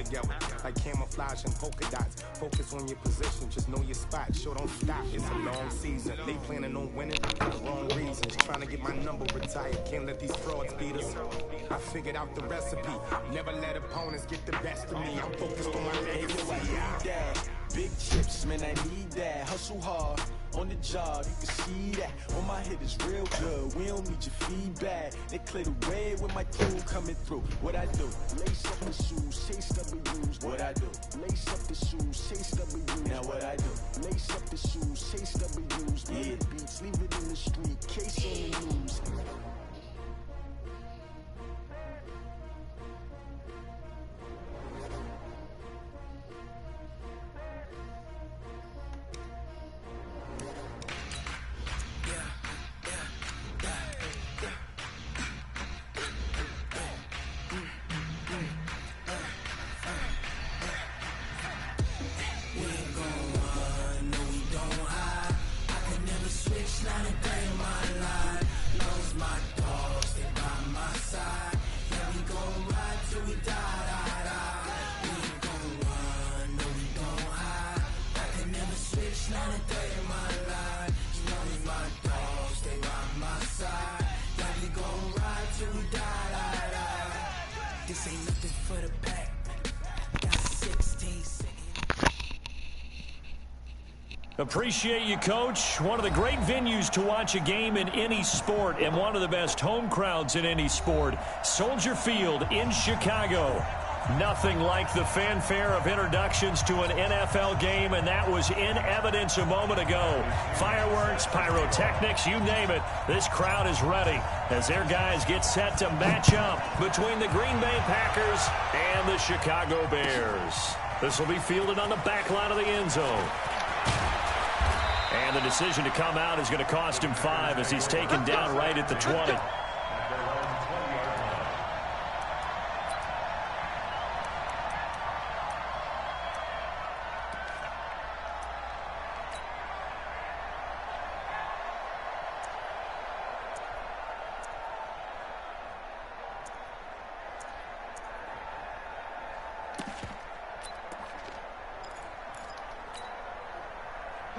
together. Like camouflage and polka dots. Focus on your position, just know your spot. Sure, don't stop, it's a long season. They planning on winning for the wrong reasons. Trying to get my number retired, can't let these frauds beat us. I figured out the recipe. Never let opponents get the best of me. I'm focused on my legacy. Big chips, man, I need that. Hustle hard on the job, you can see that. On my hit is real good, we don't need your feedback. They clear the way with my crew coming through. What I do? Lace up the shoes, chase W's. What I do? Lace up the shoes, chase W's. Now what I do? Lace up the shoes, chase W's. Yeah, beats, leave it in the street, case on the news. Appreciate you, Coach. One of the great venues to watch a game in any sport and one of the best home crowds in any sport. Soldier Field in Chicago. Nothing like the fanfare of introductions to an NFL game, and that was in evidence a moment ago. Fireworks, pyrotechnics, you name it. This crowd is ready as their guys get set to match up between the Green Bay Packers and the Chicago Bears. This will be fielded on the back line of the end zone. And the decision to come out is going to cost him 5 as he's taken down right at the 20.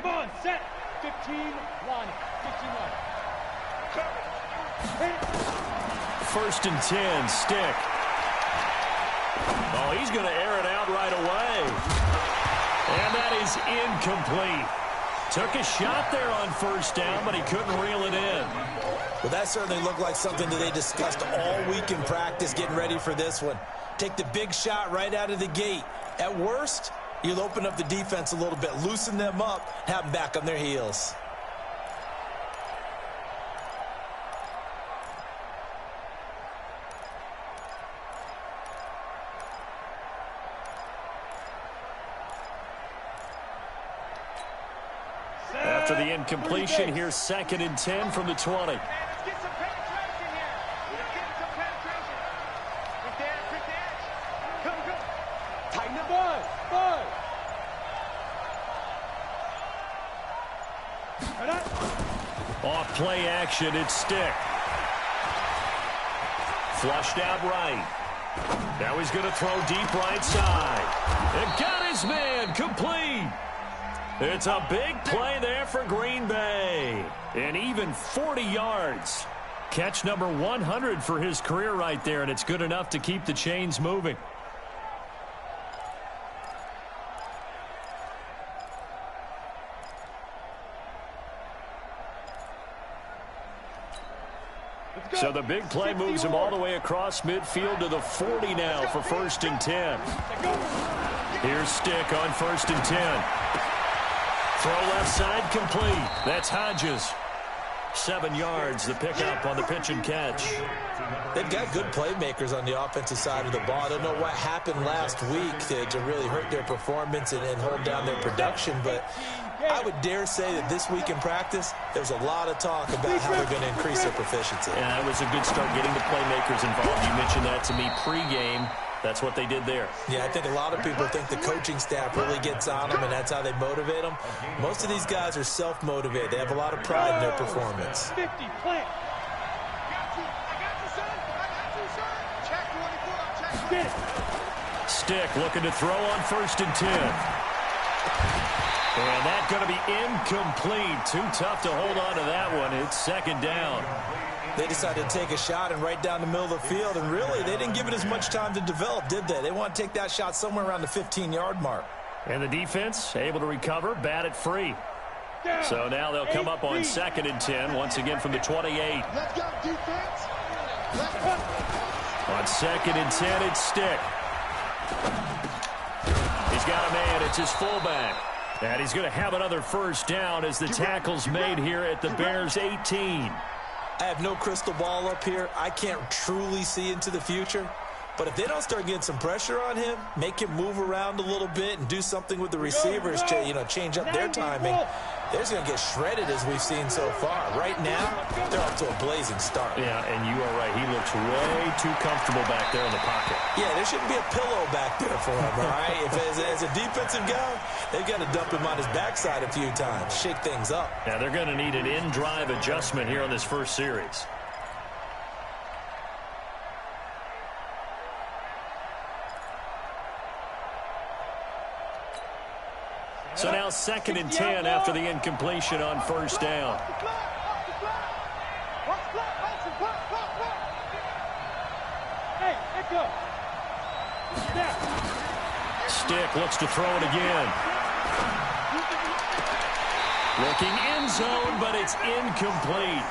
Come on, set. 15-1. 15-1. First and 10, Stick. Oh, he's going to air it out right away. And that is incomplete. Took a shot there on first down, but he couldn't reel it in. Well, that certainly looked like something that they discussed all week in practice, getting ready for this one. Take the big shot right out of the gate. At worst, you'll open up the defense a little bit, loosen them up, have them back on their heels. After the incompletion, here's 2nd and 10 from the 20. Let's get some penetration here. Let's get some penetration. Quick dash. Come. Tighten up. Off play action, it's Stick. Flushed out right. Now he's going to throw deep right side. And got his man, complete. It's a big play there for Green Bay. And even 40 yards. Catch number 100 for his career right there, and it's good enough to keep the chains moving. So the big play moves him all the way across midfield to the 40 now for 1st and 10. Here's Stick on 1st and 10. Throw left side complete. That's Hodges. 7 yards, the pickup on the pitch and catch. They've got good playmakers on the offensive side of the ball. I don't know what happened last week to really hurt their performance and hold down their production, but I would dare say that this week in practice, there's a lot of talk about how they're going to increase their proficiency. And that was a good start getting the playmakers involved. You mentioned that to me pregame. That's what they did there. Yeah, I think a lot of people think the coaching staff really gets on them, and that's how they motivate them. Most of these guys are self-motivated. They have a lot of pride in their performance. 50, plant. stick, looking to throw on 1st and 10. And that's going to be incomplete. Too tough to hold on to that one. It's 2nd down. They decided to take a shot and right down the middle of the field, and really, they didn't give it as much time to develop, did they? They want to take that shot somewhere around the 15-yard mark. And the defense able to recover, bat it free. So now they'll come up on 2nd and 10, once again from the 28. Let's go, defense. Let's go. On 2nd and 10, it's Stick. He's got a man. It's his fullback. And he's going to have another 1st down as the tackle's made here at the Bears' 18. I have no crystal ball up here. I can't truly see into the future. But if they don't start getting some pressure on him, make him move around a little bit and do something with the receivers to, change up their timing, they're just going to get shredded as we've seen so far. Right now, they're off to a blazing start. Yeah, and you are right. He looks way too comfortable back there in the pocket. Yeah, there shouldn't be a pillow back there for him, all right? As a defensive guy, they've got to dump him on his backside a few times, shake things up. Now, they're going to need an in-drive adjustment here on this first series. So now 2nd and 10 after the incompletion on 1st down. Stick looks to throw it again. Looking end zone, but it's incomplete.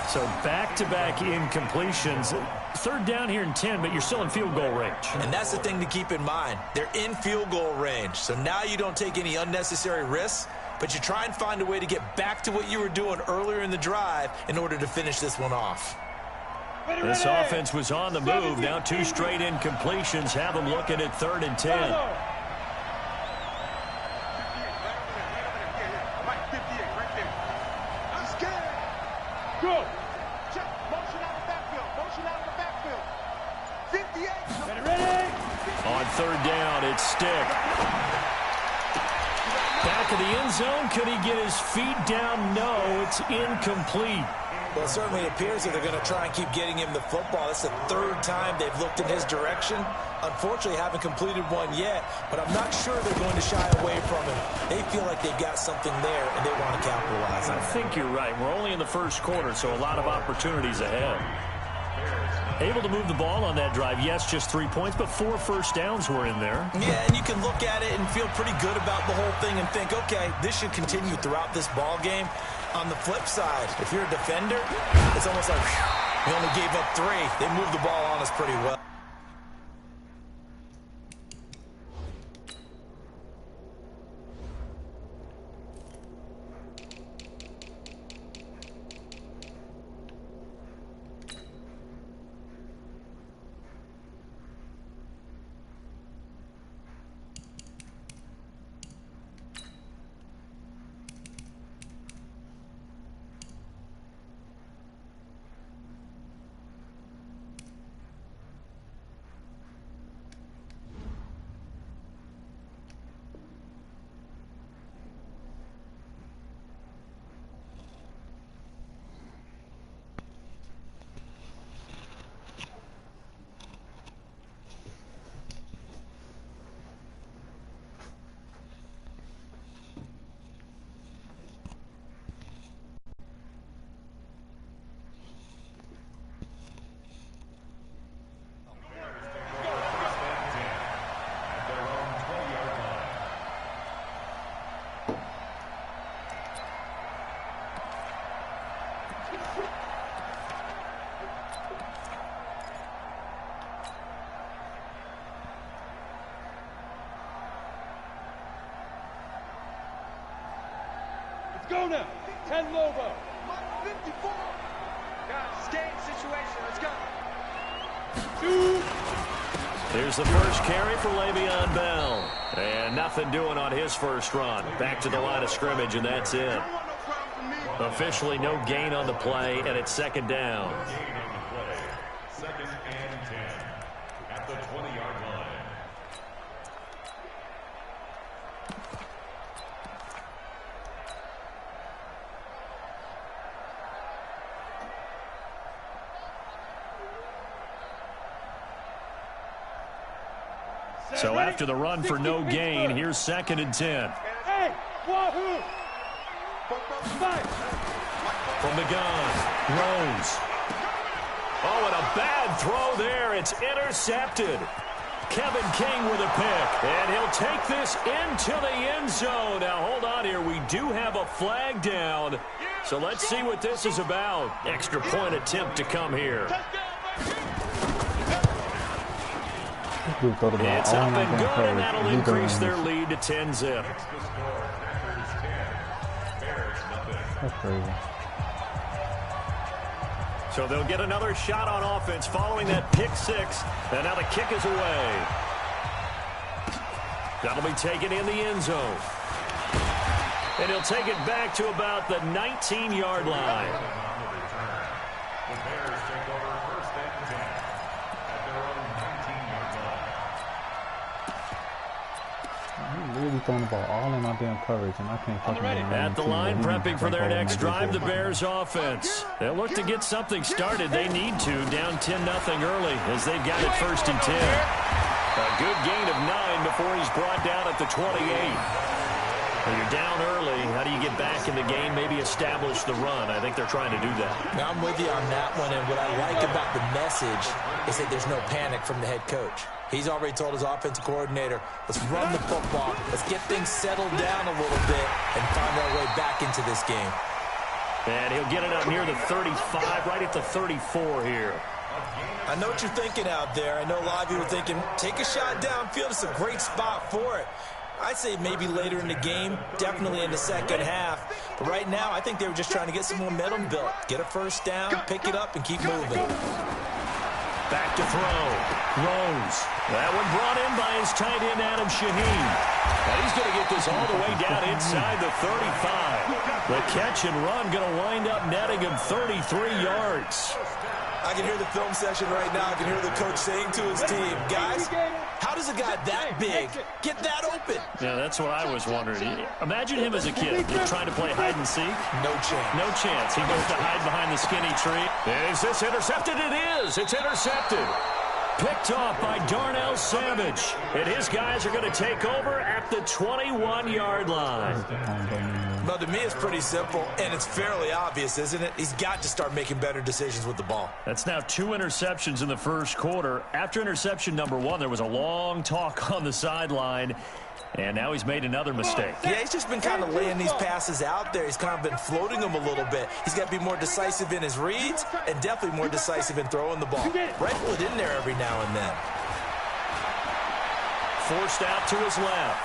So back-to-back incompletions. 3rd down here in 10, but you're still in field goal range. And that's the thing to keep in mind. They're in field goal range. So now you don't take any unnecessary risks, but you try and find a way to get back to what you were doing earlier in the drive in order to finish this one off. This offense was on the move. Now 2 straight incompletions have them looking at 3rd and 10. On 3rd down, it's Stick. Back of the end zone. Could he get his feet down? No, it's incomplete. Well, it certainly appears that they're going to try and keep getting him the football. That's the 3rd time they've looked in his direction. Unfortunately, haven't completed one yet, but I'm not sure they're going to shy away from him. They feel like they've got something there, and they want to capitalize on it. I think you're right. We're only in the 1st quarter, so a lot of opportunities ahead. Able to move the ball on that drive. Yes, just 3 points, but 4 first downs were in there. Yeah, and you can look at it and feel pretty good about the whole thing and think, okay, this should continue throughout this ball game. On the flip side, if you're a defender, it's almost like, whew, we only gave up 3. They moved the ball on us pretty well. Go now. 10 Lobo. 54. Guys, game situation. Let's go. 2. Here's the first carry for Le'Veon Bell. And nothing doing on his first run. Back to the line of scrimmage, and that's it. Officially no gain on the play, and it's 2nd down. 2nd and 10 at the 20-yard line. So after the run for no gain, here's 2nd and 10. Hey, wahoo! From the gun, Rose. Oh, and a bad throw there. It's intercepted. Kevin King with a pick, and he'll take this into the end zone. Now, hold on here. We do have a flag down, so let's see what this is about. Extra point attempt to come here. It's up and good, and that'll increase their lead to 10-zip. That's crazy. So they'll get another shot on offense following that pick six. And now the kick is away. That'll be taken in the end zone. And he'll take it back to about the 19-yard line. The Bears take over 1st and 10 at their own 19-yard line. I'm really throwing the ball all in my damn coverage, and I can't fucking get it. At the line, prepping for their next drive, the Bears offense. They'll look to get something started. They need to, down 10-0 early as they've got it 1st and 10. A good gain of 9 before he's brought down at the 28. When you're down early, how do you get back in the game, maybe establish the run? I think they're trying to do that. Now, I'm with you on that one, and what I like about the message is that there's no panic from the head coach. He's already told his offensive coordinator, let's run the football, let's get things settled down a little bit and find our way back into this game. And he'll get it up near the 35, right at the 34 here. I know what you're thinking out there. I know a lot of you are thinking, take a shot downfield. It's a great spot for it. I'd say maybe later in the game, definitely in the second half. But right now, I think they were just trying to get some momentum built. Get a first down, pick it up, and keep moving. Back to throw. Rose. That one brought in by his tight end, Adam Shaheen. And he's going to get this all the way down inside the 35. The catch and run going to wind up netting him 33 yards. I can hear the film session right now. I can hear the coach saying to his team, guys, how does a guy that big get that open? Yeah, that's what I was wondering. Imagine him as a kid just trying to play hide and seek. No chance. No chance. He goes to hide behind the skinny tree. Is this intercepted? It is. It's intercepted. Picked off by Darnell Savage. And his guys are going to take over at the 21-yard line. Well, to me, it's pretty simple, and it's fairly obvious, isn't it? He's got to start making better decisions with the ball. That's now 2 interceptions in the first quarter. After interception number 1, there was a long talk on the sideline, and now he's made another mistake. Yeah, he's just been kind of laying these passes out there. He's kind of been floating them a little bit. He's got to be more decisive in his reads and definitely more decisive in throwing the ball. Rifle it in there every now and then. Forced out to his left,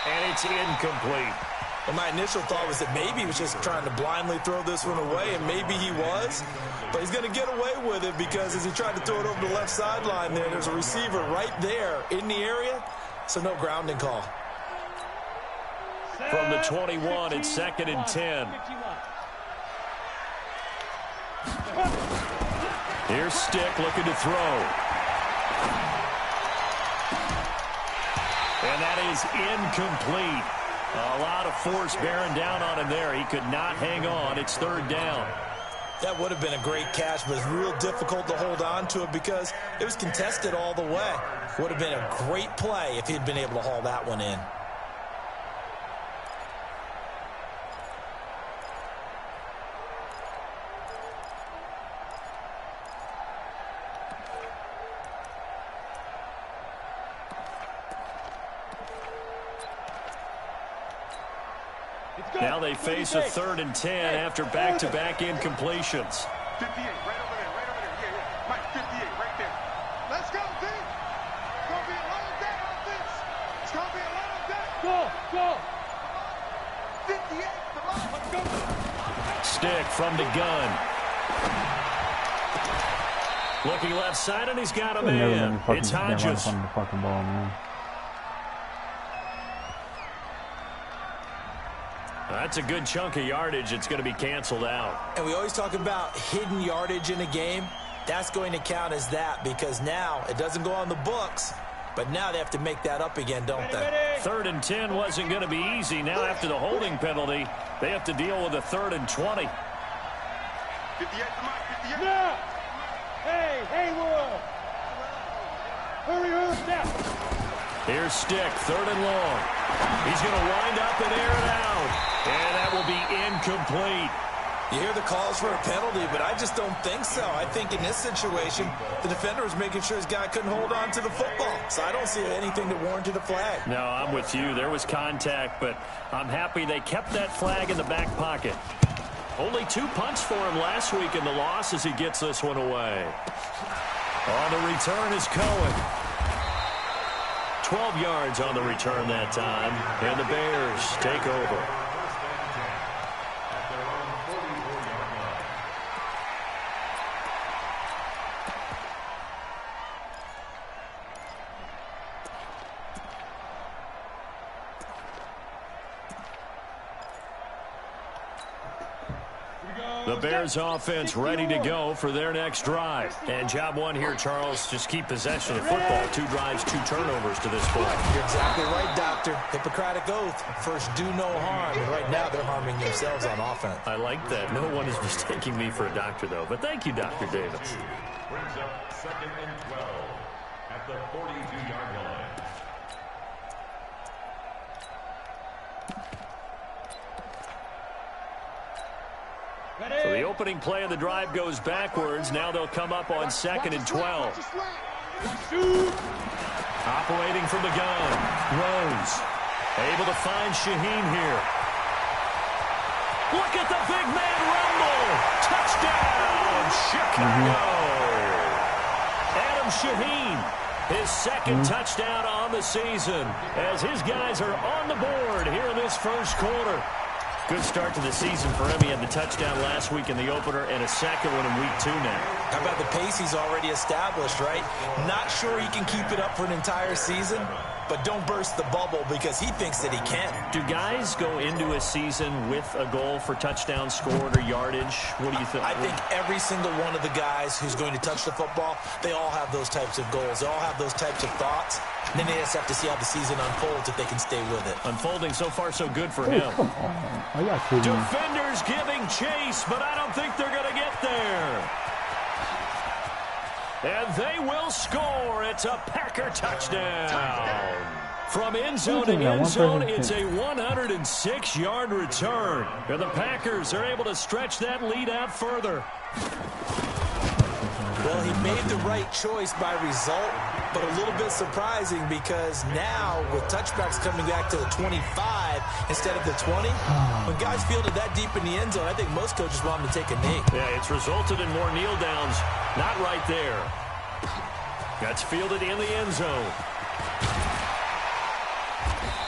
and it's incomplete. Well, my initial thought was that maybe he was just trying to blindly throw this one away, and maybe he was. But he's going to get away with it because as he tried to throw it over the left sideline there's a receiver right there in the area, so no grounding call. From the 21, it's 2nd and 10. Here's Stick looking to throw. And that is incomplete. A lot of force bearing down on him there. He could not hang on. It's 3rd down. That would have been a great catch, but it's real difficult to hold on to it because it was contested all the way. Would have been a great play if he'd been able to haul that one in. Now they face a 3rd and 10 after back-to-back incompletions. 58, right over there, yeah. Mike, 58, right there. Let's go, D. It's going to be a long day on this. It's going to be a long day. Go. 58, come on, let's go. Stick from the gun. Looking left side, and he's got a man. It's Hodges. That's a good chunk of yardage. It's going to be canceled out. And we always talk about hidden yardage in a game. That's going to count as that because now it doesn't go on the books, but now they have to make that up again, don't they? 3rd and 10 wasn't going to be easy. Now after the holding penalty, they have to deal with a 3rd and 20. 58, come on, 58. Yeah. Hey, Haywood. Hurry up, now. Here's Stick, 3rd and long. He's going to wind up and air it out. And that will be incomplete. You hear the calls for a penalty, but I just don't think so. I think in this situation, the defender was making sure his guy couldn't hold on to the football. So I don't see anything that warranted a flag. No, I'm with you. There was contact, but I'm happy they kept that flag in the back pocket. Only 2 punts for him last week in the loss as he gets this one away. On the return is Cohen. 12 yards on the return that time, and the Bears take over. The Bears offense ready to go for their next drive. And job one here, Charles, just keep possession of football. 2 drives, 2 turnovers to this point. You're exactly right, Doctor. Hippocratic oath. First, do no harm. And right now, they're harming themselves on offense. I like that. No one is mistaking me for a doctor, though. But thank you, Dr. Davis. Brings up 2nd and 12 at the 42-yard line. So the opening play of the drive goes backwards. Now they'll come up on 2nd and 12. Operating from the gun. Rose. Able to find Shaheen here. Look at the big man rumble. Touchdown, Chicago. Adam Shaheen, his 2nd touchdown on the season as his guys are on the board here in this first quarter. Good start to the season for him. He had the touchdown last week in the opener and a 2nd one in week 2 now. How about the pace he's already established, right? Not sure he can keep it up for an entire season, but don't burst the bubble because he thinks that he can. Do guys go into a season with a goal for touchdown scored or yardage? What do you think? I think every single one of the guys who's going to touch the football, they all have those types of goals. They all have those types of thoughts. And then they just have to see how the season unfolds if they can stay with it. Unfolding so far so good for him. Defenders giving chase, but I don't think they're going to get there. And they will score. It's a Packer touchdown. From end zone to end zone, it's a 106-yard return. And the Packers are able to stretch that lead out further. Well, he made the right choice by result, but a little bit surprising because now with touchbacks coming back to the 25 instead of the 20, when guys field it that deep in the end zone, I think most coaches want them to take a knee. Yeah, it's resulted in more kneel downs. Not right there. That's fielded in the end zone.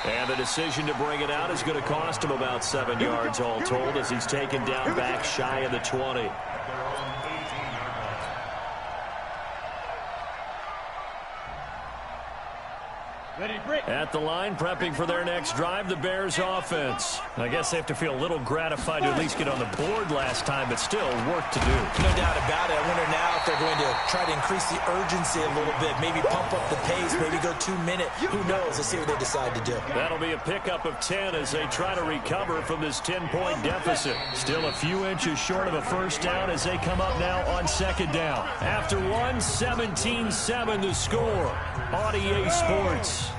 And the decision to bring it out is going to cost him about 7 yards all told as he's taken down back shy of the 20. At the line, prepping for their next drive, the Bears offense. I guess they have to feel a little gratified to at least get on the board last time, but still work to do. No doubt about it. I wonder now if they're going to try to increase the urgency a little bit, maybe pump up the pace, maybe go 2-minute. Who knows? Let's see what they decide to do. That'll be a pickup of 10 as they try to recover from this 10-point deficit. Still a few inches short of a first down as they come up now on 2nd down. After one, 17-7 the score on EA Sports.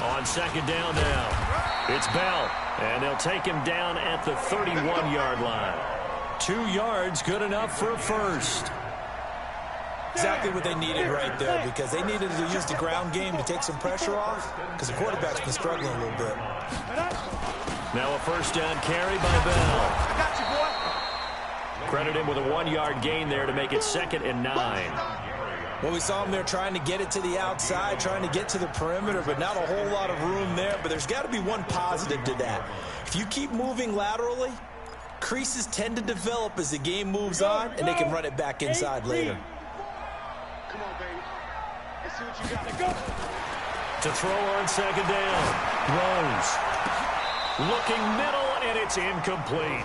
On 2nd down now, it's Bell, and they'll take him down at the 31-yard line. 2 yards, good enough for a first. Exactly what they needed right there because they needed to use the ground game to take some pressure off because the quarterback's been struggling a little bit. Now a first down carry by Bell. I got you, boy. Credit him with a 1-yard gain there to make it 2nd and 9. Well, we saw him there trying to get it to the outside, trying to get to the perimeter, but not a whole lot of room there. But there's got to be one positive to that. If you keep moving laterally, creases tend to develop as the game moves on, and they can run it back inside later. Come on, baby. Let's see what you got. Go. To throw on 2nd down. Rose. Looking middle, and it's incomplete.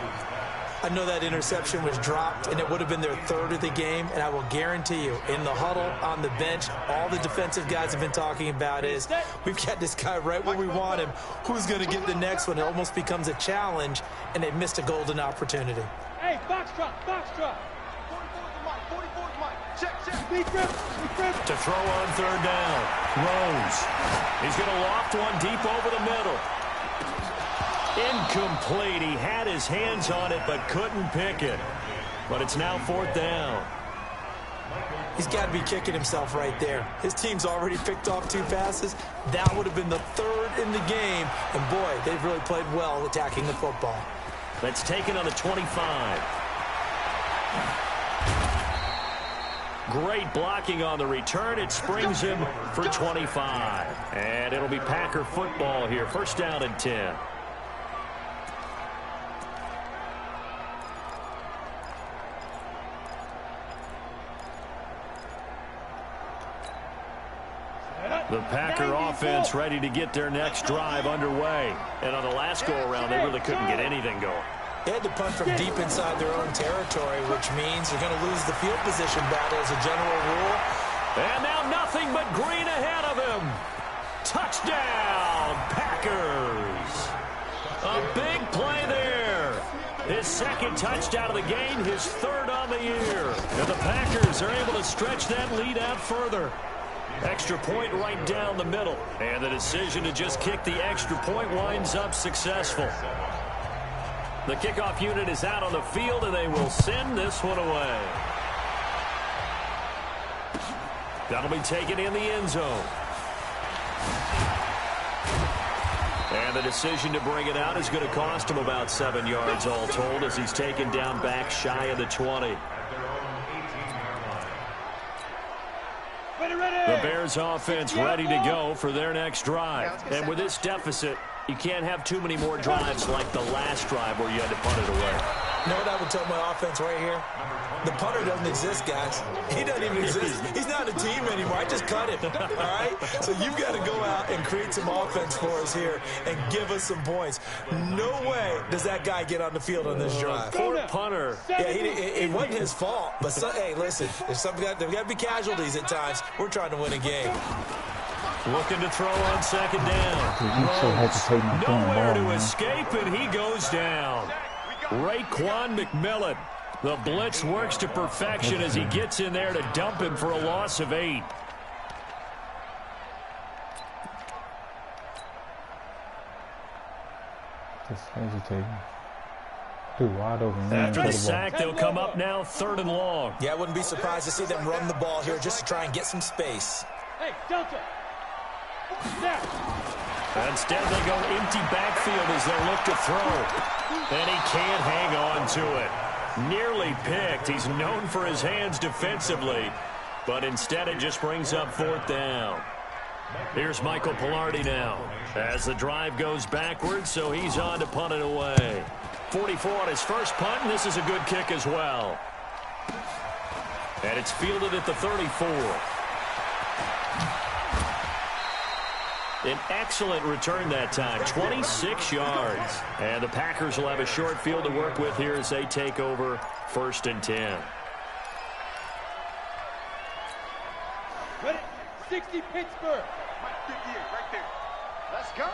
I know that interception was dropped, and it would have been their 3rd of the game, and I will guarantee you, in the huddle, on the bench, all the defensive guys have been talking about is, we've got this guy right where we want him. Who's going to get the next one? It almost becomes a challenge, and they missed a golden opportunity. Hey, box drop, box drop. 44's the mic, 44's mic. To throw on third down. Rose. He's going to loft one deep over the middle. Incomplete. He had his hands on it but couldn't pick it. But it's now fourth down. He's got to be kicking himself right there. His team's already picked off 2 passes. That would have been the 3rd in the game. And, boy, they've really played well attacking the football. That's taken on the 25. Great blocking on the return. It springs him for 25. And it'll be Packer football here. First down and 10. The Packer offense ready to get their next drive underway. And on the last go-around, they really couldn't get anything going. They had to punt from deep inside their own territory, which means they're going to lose the field position battle as a general rule. And now nothing but green ahead of him. Touchdown, Packers. A big play there. His 2nd touchdown of the game, his 3rd on the year. And the Packers are able to stretch that lead out further. Extra point right down the middle. And the decision to just kick the extra point winds up successful. The kickoff unit is out on the field, and they will send this one away. That'll be taken in the end zone. And the decision to bring it out is going to cost him about 7 yards all told as he's taken down back shy of the 20. The Bears offense ready to go for their next drive. And with this deficit, you can't have too many more drives like the last drive where you had to punt it away. You know what I would tell my offense right here? The punter doesn't exist, guys. He doesn't even exist. He's not a team anymore. I just cut him, all right? So you've got to go out and create some offense for us here and give us some points. No way does that guy get on the field on this drive. Poor punter. Yeah, it wasn't his fault. But, hey, listen, there's got to be casualties at times. We're trying to win a game. Looking to throw on 2nd down. Nowhere to escape, and he goes down. Raekwon McMillan. The blitz works to perfection as he gets in there to dump him for a loss of 8. Just hesitating. Dude, wide open. After the sack, they'll come up now 3rd and long. Yeah, I wouldn't be surprised to see them run the ball here just to try and get some space. Hey, Delta. Instead, they go empty backfield as they look to throw. And he can't hang on to it. Nearly picked. He's known for his hands defensively, but instead it just brings up 4th down. Here's Michael Pilardi now as the drive goes backwards, so he's on to punt it away. 44 on his first punt, and this is a good kick as well. And it's fielded at the 34. An excellent return that time, 26 yards. And the Packers will have a short field to work with here as they take over 1st and 10. Ready? 60 Pittsburgh. 58 right there. Let's go.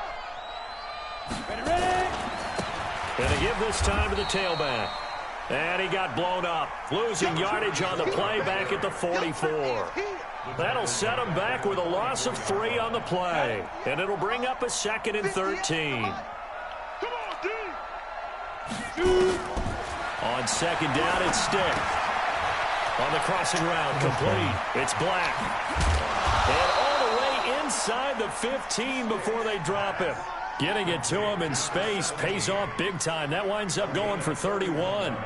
Ready? And they give this time to the tailback. And he got blown up, losing yardage on the play back at the 44. That'll set him back with a loss of 3 on the play. And it'll bring up a 2nd and 13. On 2nd down, it's Stick. On the crossing route, complete. It's Black. And all the way inside the 15 before they drop him. Getting it to him in space pays off big time. That winds up going for 31.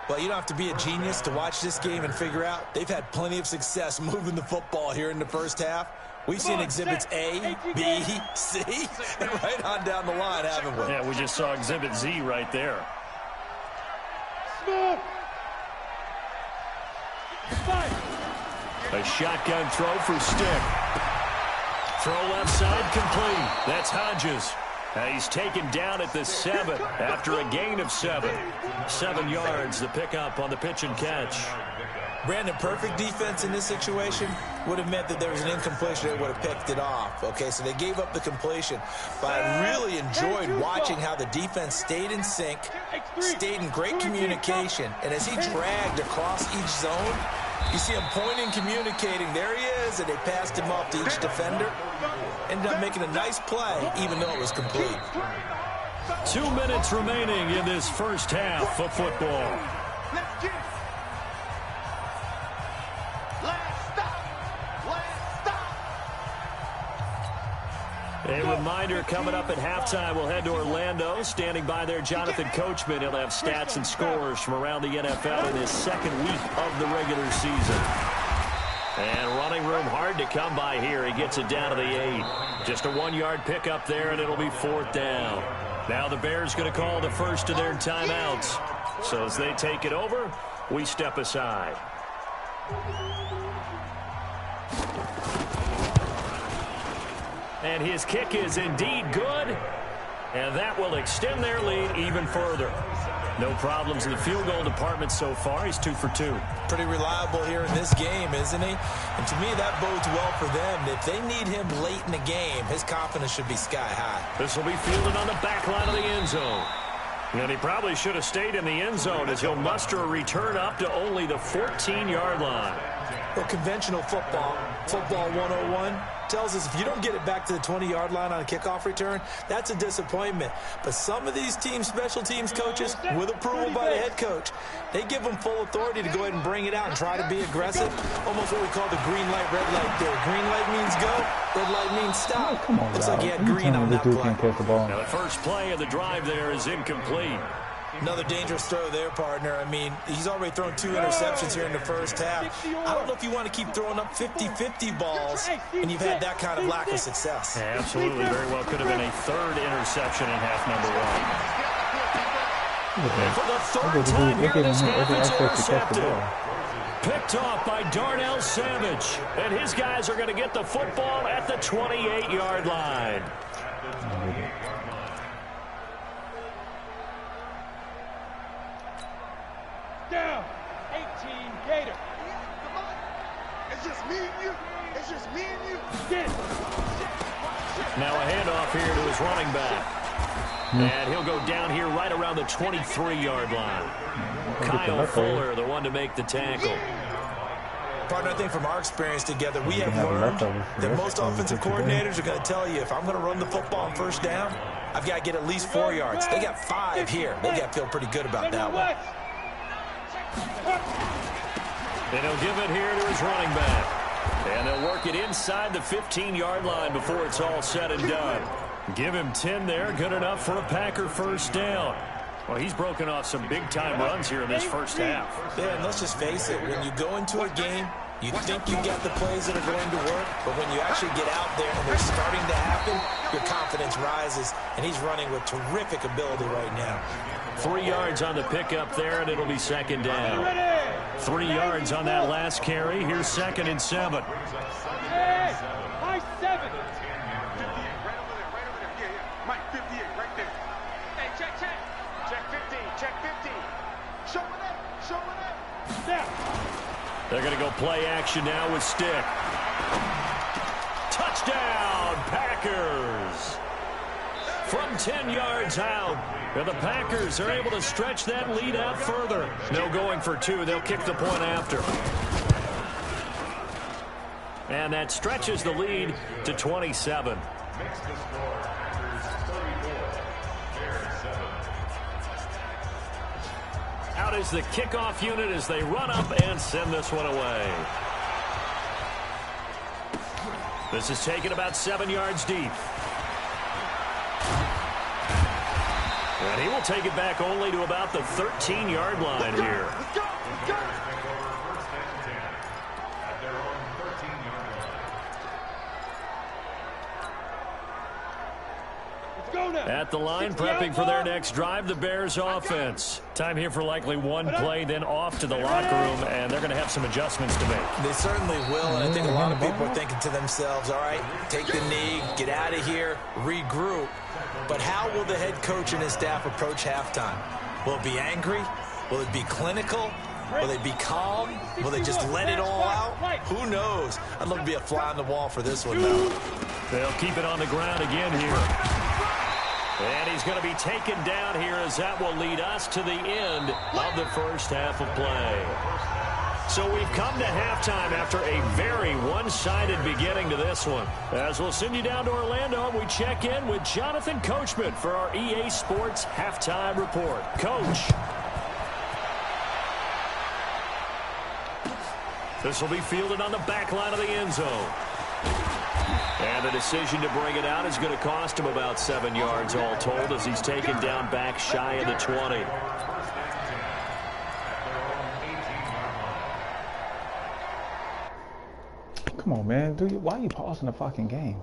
Well, you don't have to be a genius to watch this game and figure out they've had plenty of success moving the football here in the first half. We've seen exhibits A, B, C, and right on down the line, haven't we? Yeah, we just saw exhibit Z right there. A shotgun throw for Stick. Throw left side complete. That's Hodges. He's taken down at the 7 after a gain of 7. 7 yards, the pickup on the pitch and catch. Brandon, perfect defense in this situation would have meant that there was an incompletion that would have picked it off. Okay, so they gave up the completion. But I really enjoyed watching how the defense stayed in sync, stayed in great communication, and as he dragged across each zone, You see him pointing, communicating. There he is, and they passed him off to each defender. Ended up making a nice play, even though it was complete. 2 minutes remaining in this first half of football. Let's get it. Last stop. Last stop. A reminder, coming up at halftime, we'll head to Orlando. Standing by there, Jonathan Coachman. He'll have stats and scores from around the NFL in his second week of the regular season. And running room hard to come by here. He gets it down to the 8. Just a 1-yard pickup there, and it'll be 4th down. Now the Bears going to call the first of their timeouts. So as they take it over, we step aside. And his kick is indeed good. And that will extend their lead even further. No problems in the field goal department so far. He's 2 for 2. Pretty reliable here in this game, isn't he? And to me, that bodes well for them. If they need him late in the game, his confidence should be sky high. This will be fielded on the back line of the end zone. And he probably should have stayed in the end zone as he'll muster a return up to only the 14-yard line. Well, conventional football 101, tells us if you don't get it back to the 20-yard line on a kickoff return, that's a disappointment. But some of these teams, special teams coaches, with approval by the head coach, they give them full authority to go ahead and bring it out and try to be aggressive. Almost what we call the green light, red light there. Green light means go, red light means stop. Oh, come on, looks like he had Rob. green on that play. Catch the ball. Now the first play of the drive there is incomplete. Another dangerous throw there, partner. I mean, he's already thrown 2 interceptions here in the first half. I don't know if you want to keep throwing up 50-50 balls, and you've had that kind of lack of success. Yeah, absolutely. Very well could have been a 3rd interception in half number 1. And for the 3rd time here, this half is intercepted. Picked off by Darnell Savage. And his guys are going to get the football at the 28-yard line. Down. 18 Gator. It's just me and you. It's just me and you. Get it. Now a handoff here to his running back. And he'll go down here right around the 23-yard line. Kyle Fuller, the one to make the tackle. Partner, I think from our experience together, we have learned that most offensive coordinators are going to tell you, if I'm going to run the football on first down, I've got to get at least 4 yards. They got 5 here. They got to feel pretty good about that one. And he'll give it here to his running back. And they'll work it inside the 15-yard line before it's all said and done. Give him 10 there. Good enough for a Packer first down. Well, he's broken off some big-time runs here in this first half. Yeah, and let's just face it. When you go into a game, you think you got the plays that are going to work, but when you actually get out there and they're starting to happen, your confidence rises, and he's running with terrific ability right now. 3 yards on the pickup there, and it'll be 2nd down. 3 yards on that last carry. Here's 2nd and 7. Hey, high 7. 58, right over there, right over there. Yeah, yeah. Mike, 58, right there. Hey, check. Check 15, check 15. Show it up, show it up. Now. They're going to go play action now with Stick. Touchdown, Packers. From 10 yards out. And the Packers are able to stretch that lead out further. No going for 2. They'll kick the point after. And that stretches the lead to 27. Out is the kickoff unit as they run up and send this one away. This is taken about 7 yards deep. And he will take it back only to about the 13-yard line here. Let's go. At the line, prepping for their next drive, the Bears offense. Time here for likely one play, then off to the locker room, and they're going to have some adjustments to make. They certainly will, and I think a lot of people are thinking to themselves, all right, take the knee, get out of here, regroup. But how will the head coach and his staff approach halftime? Will it be angry? Will it be clinical? Will they be calm? Will they just let it all out? Who knows? I'd love to be a fly on the wall for this one, though. They'll keep it on the ground again here. And he's going to be taken down here as that will lead us to the end of the first half of play. So we've come to halftime after a very one-sided beginning to this one. As we'll send you down to Orlando, we check in with Jonathan Coachman for our EA Sports Halftime Report. Coach. This will be fielded on the back line of the end zone. And the decision to bring it out is going to cost him about 7 yards all told as he's taken down back shy of the 20. Come on, man. Why are you pausing the fucking game?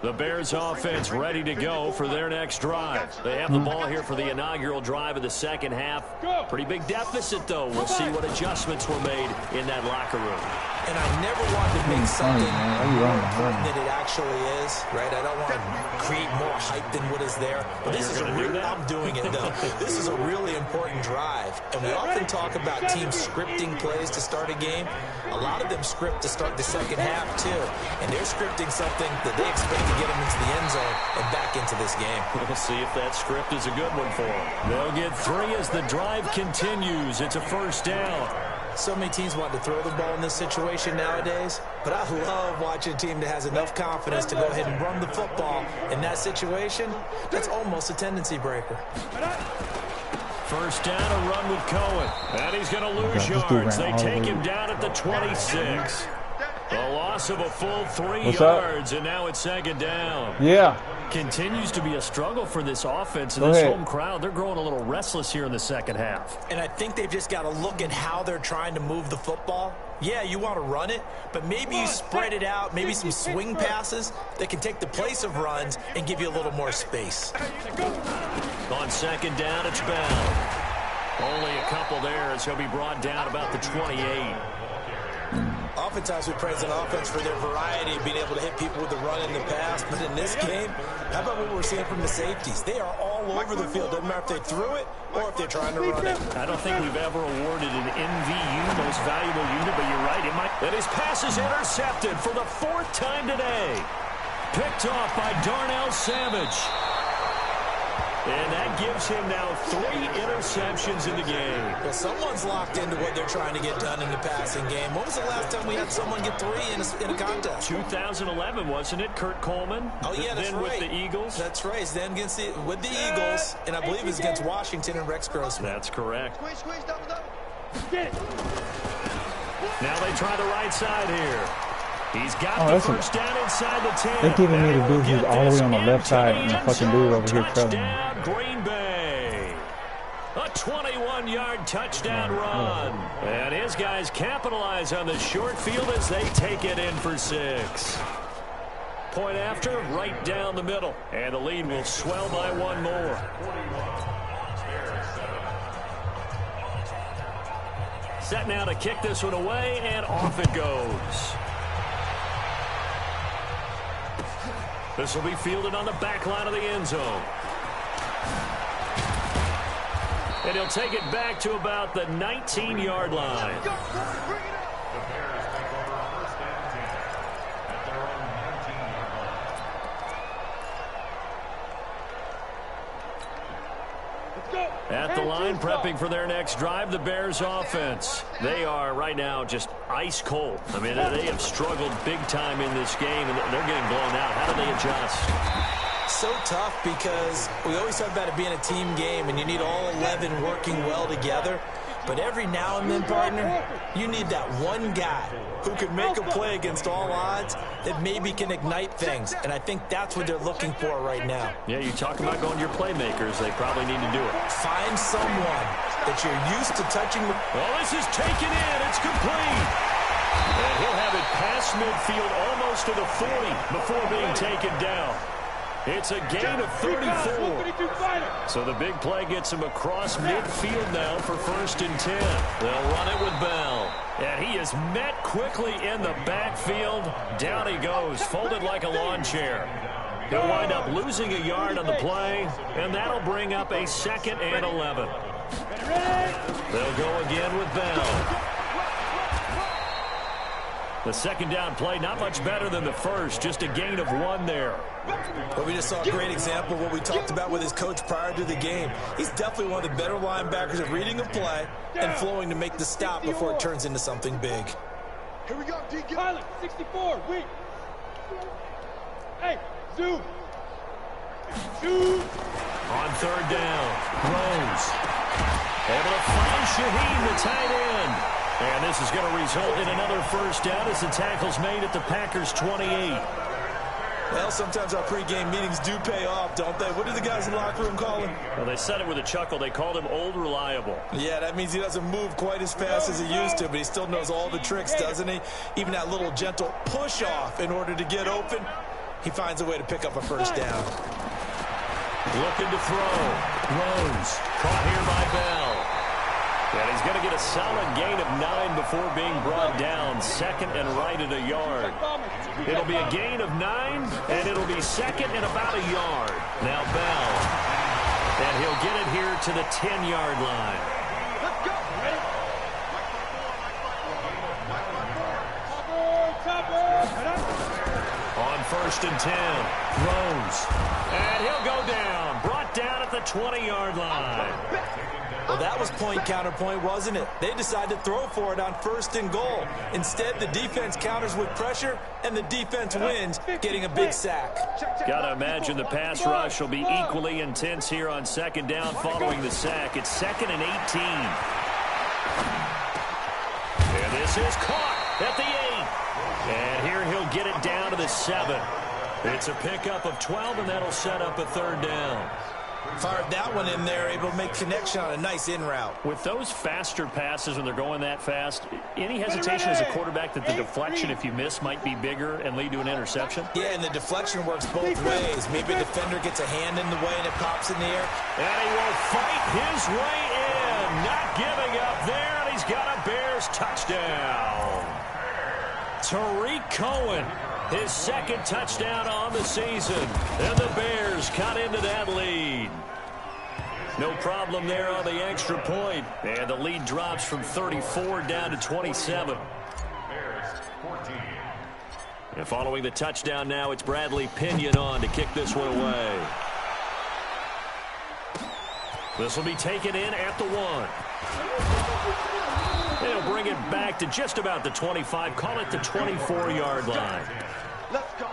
The Bears offense ready to go for their next drive. They have the ball here for the inaugural drive of the second half. Pretty big deficit, though. We'll see what adjustments were made in that locker room. And I never want to make something more important than it actually is, right? I don't want to create more hype than what is there. But this is I'm doing it, though. This is a really important drive. And we often talk about teams scripting plays to start a game. A lot of them script to start the second half, too. And they're scripting something that they expect to get them into the end zone and back into this game. We'll see if that script is a good one for them. They'll get 3 as the drive continues. It's a first down. So many teams want to throw the ball in this situation nowadays, but I love watching a team that has enough confidence to go ahead and run the football in that situation. That's almost a tendency breaker. First down, a run with Cohen. And he's going to lose yards. They take him down at the 26. A loss of a full 3 yards, and now it's second down. Yeah. Continues to be a struggle for this offense and this home crowd. They're growing a little restless here in the second half. And I think they've just got to look at how they're trying to move the football. Yeah, you want to run it, but maybe you spread it out, maybe some swing passes that can take the place of runs and give you a little more space. On second down, it's Bell. Only a couple there as he'll be brought down about the 28. Oftentimes we praise an offense for their variety of being able to hit people with the run in the pass, but in this game, how about what we're seeing from the safeties? They are all over the field. Doesn't matter if they threw it or if they're trying to run it. I don't think we've ever awarded an MVU, most valuable unit, but you're right. And his pass is intercepted for the 4th time today. Picked off by Darnell Savage. And that gives him now 3 interceptions in the game. Well, someone's locked into what they're trying to get done in the passing game. When was the last time we had someone get 3 in a contest? 2011, wasn't it? Kurt Coleman. Oh, yeah, that's then right. With the Eagles. That's right. Then with the Eagles, and I believe it's against Washington and Rex Grossman. That's correct. Squeeze, double. Now they try the right side here. He's got the first down inside the 10. They're giving me the dude who's all the way on the left side and the fucking dude over here trailing. Touchdown, Green Bay. A 21-yard touchdown run. And his guys capitalize on the short field as they take it in for 6. Point after, right down the middle. And the lead will swell by 1 more. Set now to kick this one away, and off it goes. This will be fielded on the back line of the end zone. And he'll take it back to about the 19-yard line. The Bears take over first and 10 at their own 19-yard line. At the line, prepping for their next drive, the Bears offense. They are right now just ice cold. I mean, they have struggled big time in this game, and they're getting blown out. How do they adjust? So tough because we always talk about it being a team game, and you need all 11 working well together. But every now and then, partner, you need that one guy who can make a play against all odds that maybe can ignite things. And I think that's what they're looking for right now. Yeah, you talk about going to your playmakers. They probably need to do it. Find someone that you're used to touching. Well, this is taken in. It's complete. And he'll have it past midfield, almost close to the 40 before being taken down. It's a gain of 34. So the big play gets him across midfield now for 1st and 10. They'll run it with Bell. And he is met quickly in the backfield. Down he goes, folded like a lawn chair. He'll wind up losing a yard on the play, and that'll bring up a 2nd and 11. They'll go again with Bell. The 2nd down play, not much better than the first, just a gain of 1 there. Well, we just saw a great example of what we talked about with his coach prior to the game. He's definitely one of the better linebackers at reading a play and flowing to make the stop before it turns into something big. Here we go, D. Pilot, 64, weak. Hey, zoom. Zoom. On 3rd down, Rose. Able to find Shaheen, the tight end. And this is going to result in another 1st down as the tackle's made at the Packers' 28. Well, sometimes our pregame meetings do pay off, don't they? What do the guys in the locker room call him? Well, they said it with a chuckle. They called him Old Reliable. Yeah, that means he doesn't move quite as fast as he used to, but he still knows all the tricks, doesn't he? Even that little gentle push-off in order to get open, he finds a way to pick up a 1st down. Looking to throw. Rose. Caught here by Bell. And he's going to get a solid gain of 9 before being brought down. 2nd and right at a yard. It'll be a gain of 9, and it'll be 2nd and about a yard. Now Bell. And he'll get it here to the 10-yard line. Let's go. Ready? On 1st and 10, Rose. And he'll go down. Brought down at the 20-yard line. Well, that was point-counterpoint, wasn't it? They decided to throw for it on 1st and goal. Instead, the defense counters with pressure, and the defense wins, getting a big sack. Got to imagine the pass rush will be equally intense here on 2nd down following the sack. It's 2nd and 18. And this is caught at the 8. And here he'll get it down to the 7. It's a pickup of 12, and that'll set up a 3rd down. Fired that one in there, able to make connection on a nice in route. With those faster passes when they're going that fast, any hesitation as a quarterback that the deflection, if you miss, might be bigger and lead to an interception? Yeah, and the deflection works both ways. Maybe a defender gets a hand in the way and it pops in the air. And he will fight his way in. Not giving up there, and he's got a Bears touchdown. Tariq Cohen, his 2nd touchdown on the season. And the Bears cut into that lead. No problem there on the extra point. And the lead drops from 34 down to 27. And following the touchdown now, it's Bradley Pinion on to kick this one away. This will be taken in at the 1. They'll bring it back to just about the 25. Call it the 24-yard line. Let's go.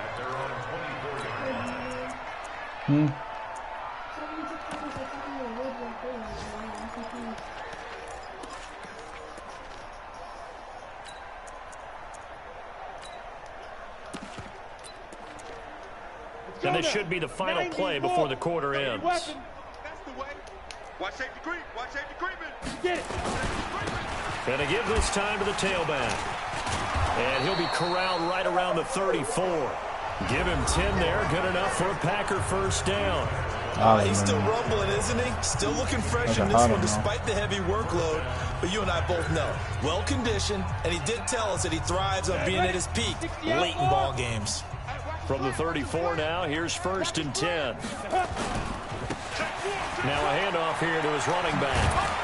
And this should be the final play before the quarter ends. That's the way. Watch safety creep. Watch safety creeping. Get it. Going to give this time to the tailback. And he'll be corralled right around the 34. Give him 10 there. Good enough for a Packer 1st down. He's still rumbling, isn't he? Still looking fresh in this one despite the heavy workload. But you and I both know, well-conditioned, and he did tell us that he thrives on being at his peak late in ball games. From the 34 now, here's 1st and 10. Now a handoff here to his running back.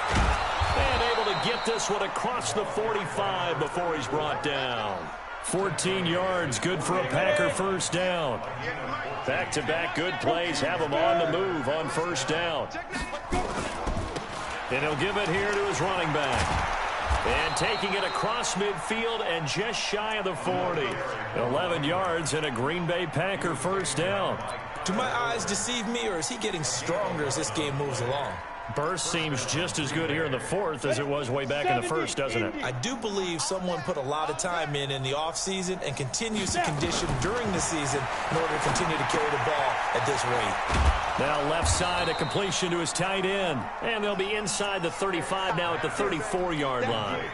And able to get this one across the 45 before he's brought down. 14 yards, good for a Packer 1st down. Back-to-back good plays have him on the move on 1st down. And he'll give it here to his running back. And taking it across midfield and just shy of the 40. 11 yards and a Green Bay Packer 1st down. Do my eyes deceive me, or is he getting stronger as this game moves along? Burst seems just as good here in the 4th as it was way back in the 1st, doesn't it? I do believe someone put a lot of time in the offseason and continues to condition during the season in order to continue to carry the ball at this rate. Now left side, a completion to his tight end. And they'll be inside the 35 now at the 34-yard line.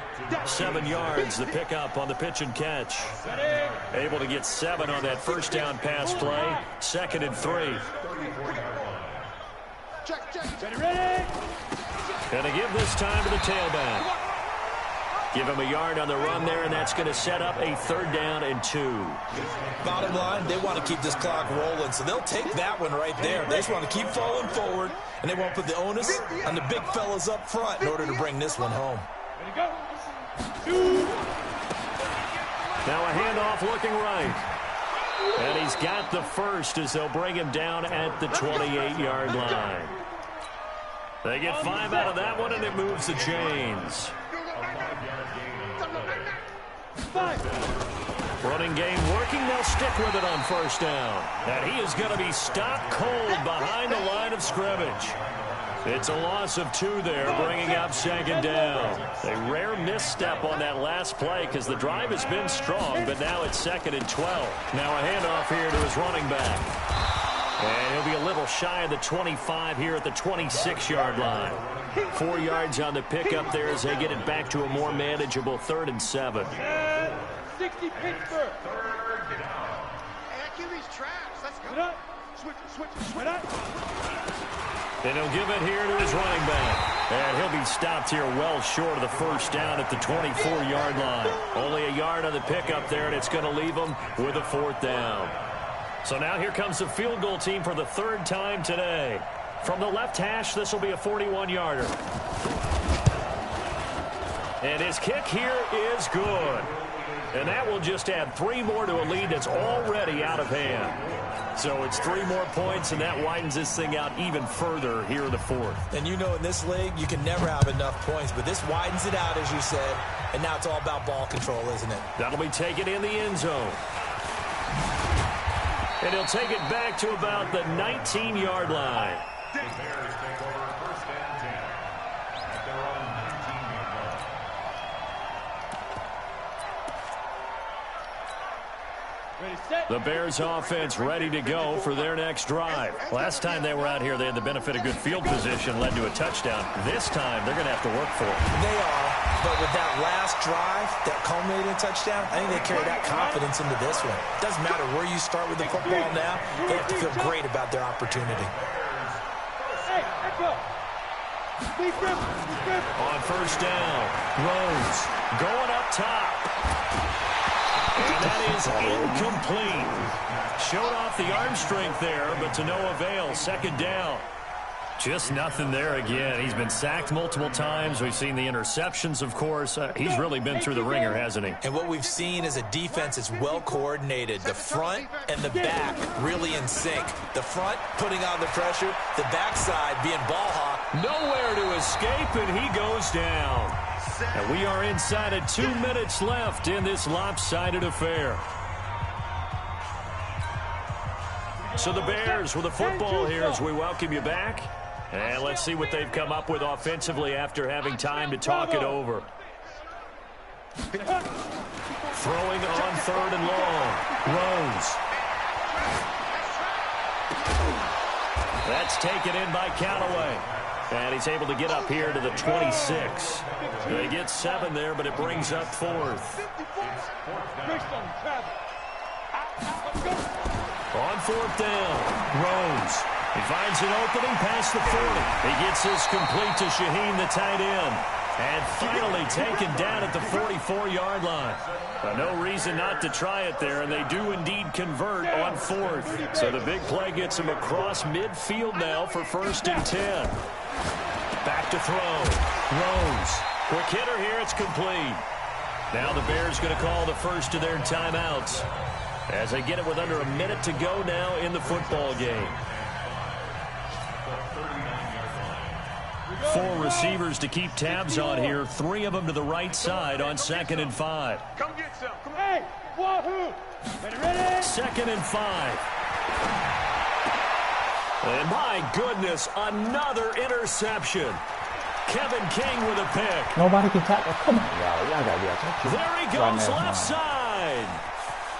7 yards, the pickup on the pitch and catch. Able to get 7 on that first down pass play. 2nd and 3. Ready? Going to give this time to the tailback. Give him a yard on the run there, and that's going to set up a 3rd down and 2. Bottom line, they want to keep this clock rolling, so they'll take that one right there. They just want to keep falling forward, and they won't put the onus on the big fellas up front in order to bring this one home. Ready, go. 2. Now a handoff looking right. And he's got the first as they'll bring him down at the 28-yard line. They get 5 out of that one, and it moves the chains. Running game working. They'll stick with it on 1st down. And he is going to be stopped cold behind the line of scrimmage. It's a loss of 2 there, bringing up 2nd down. A rare misstep on that last play because the drive has been strong, but now it's 2nd and 12. Now a handoff here to his running back. And he'll be a little shy of the 25 here at the 26-yard line. 4 yards on the pickup there as they get it back to a more manageable 3rd and 7. 60 Pittsburgh. QB's traps. Let's go. Switch up. And he'll give it here to his running back. And he'll be stopped here well short of the 1st down at the 24-yard line. Only a yard on the pickup there, and it's going to leave him with a 4th down. So now here comes the field goal team for the 3rd time today. From the left hash, this will be a 41-yarder. And his kick here is good. And that will just add 3 more to a lead that's already out of hand. So it's 3 more points, and that widens this thing out even further here in the 4th. And you know in this league, you can never have enough points, but this widens it out, as you said, and now it's all about ball control, isn't it? That'll be taken in the end zone. And he'll take it back to about the 19-yard line. The Bears take over 1st and 10 at their own 19-yard line. Ready, set. The Bears offense ready to go for their next drive. Last time they were out here, they had the benefit of good field position, led to a touchdown. This time, they're going to have to work for it. They are, but with that last drive that culminated in a touchdown, I think they carry that confidence into this one. Doesn't matter where you start with the football now, they have to feel great about their opportunity. Hey, let's go. Big grip. On 1st down, Rose going up top. And that is incomplete. Showed off the arm strength there, but to no avail. 2nd down. Just nothing there again. He's been sacked multiple times. We've seen the interceptions, of course. He's really been through the ringer, hasn't he? And what we've seen is a defense that's well coordinated. The front and the back really in sync. The front putting on the pressure, the backside being ball hawk. Nowhere to escape, and he goes down. And we are inside of 2 minutes left in this lopsided affair. So the Bears with the football here as we welcome you back. And let's see what they've come up with offensively after having time to talk it over. Throwing on 3rd and long. Rose. That's taken in by Callaway. And he's able to get up here to the 26. They get 7 there, but it brings up 4th. On 4th down, Rose. He finds an opening past the 40. He gets this complete to Shaheen, the tight end. And finally taken down at the 44-yard line. No reason not to try it there, and they do indeed convert on 4th. So the big play gets him across midfield now for 1st and 10. Back to throw. Rose. Quick hitter here. It's complete. Now the Bears going to call the first of their timeouts as they get it with under a minute to go now in the football game. 4 receivers to keep tabs on here. 3 of them to the right side on 2nd and 5. Come get some. Come on. Hey, wahoo. Ready? 2nd and 5. And my goodness, another interception. Kevin King with a pick. Nobody can tackle. Come on, y'all. Y'all gotta be out there. There he goes, left side.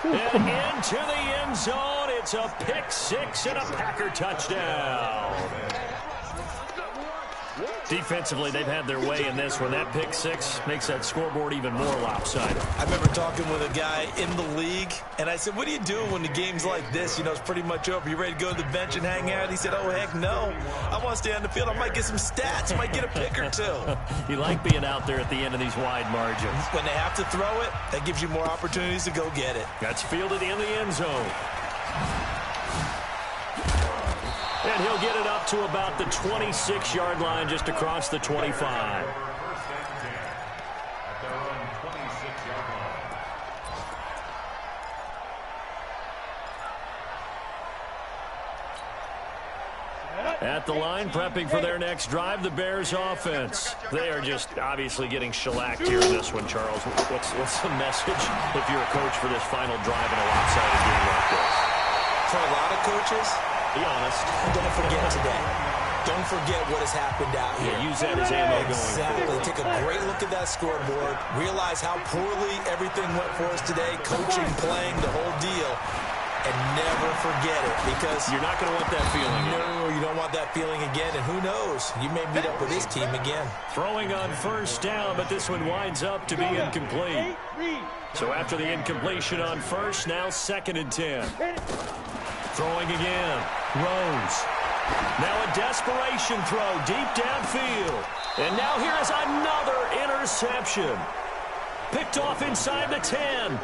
And into the end zone. It's a pick 6 and a Packer touchdown. Defensively, they've had their way in this one. That pick six makes that scoreboard even more lopsided. I remember talking with a guy in the league, and I said, what do you do when the game's like this? You know, it's pretty much over. You ready to go to the bench and hang out? He said, oh, heck no. I want to stay on the field. I might get some stats. Might get a pick or two. You like being out there at the end of these wide margins. When they have to throw it, that gives you more opportunities to go get it. That's fielded in the end zone. And he'll get it up to about the 26-yard line, just across the 25. At the line, prepping for their next drive, the Bears offense. They are just obviously getting shellacked here in this one, Charles. What's the message if you're a coach for this final drive in a lopsided game like this? For a lot of coaches, be honest. Don't forget today. Don't forget what has happened out here. Yeah, use that as ammo going Exactly. forward. Take a great look at that scoreboard. Realize how poorly everything went for us today. Coaching, playing, the whole deal. And never forget it, because you're not going to want that feeling. No, you don't want that feeling again. And who knows? You may meet up with this team again. Throwing on first down, but this one winds up to be incomplete. So after the incompletion on first, now 2nd and 10. Throwing again. Rose. Now a desperation throw deep downfield. And now here is another interception. Picked off inside the 10.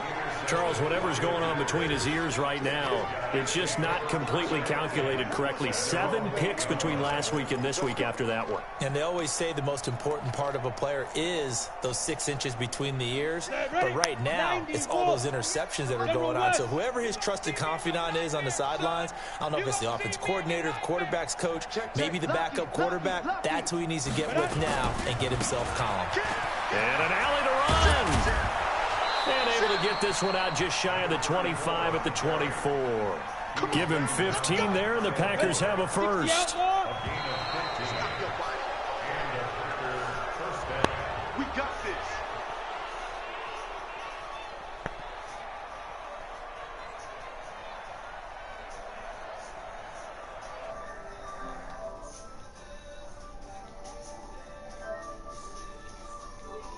Charles, whatever's going on between his ears right now, it's just not completely calculated correctly. 7 picks between last week and this week after that one. And they always say the most important part of a player is those 6 inches between the ears. But right now, it's all those interceptions that are going on. So whoever his trusted confidant is on the sidelines, I don't know if it's the offense coordinator, the quarterback's coach, maybe the backup quarterback, that's who he needs to get with now and get himself calm. And an alley to run. And able to get this one out just shy of the 25 at the 24. Give him 15 there, and the Packers have a first.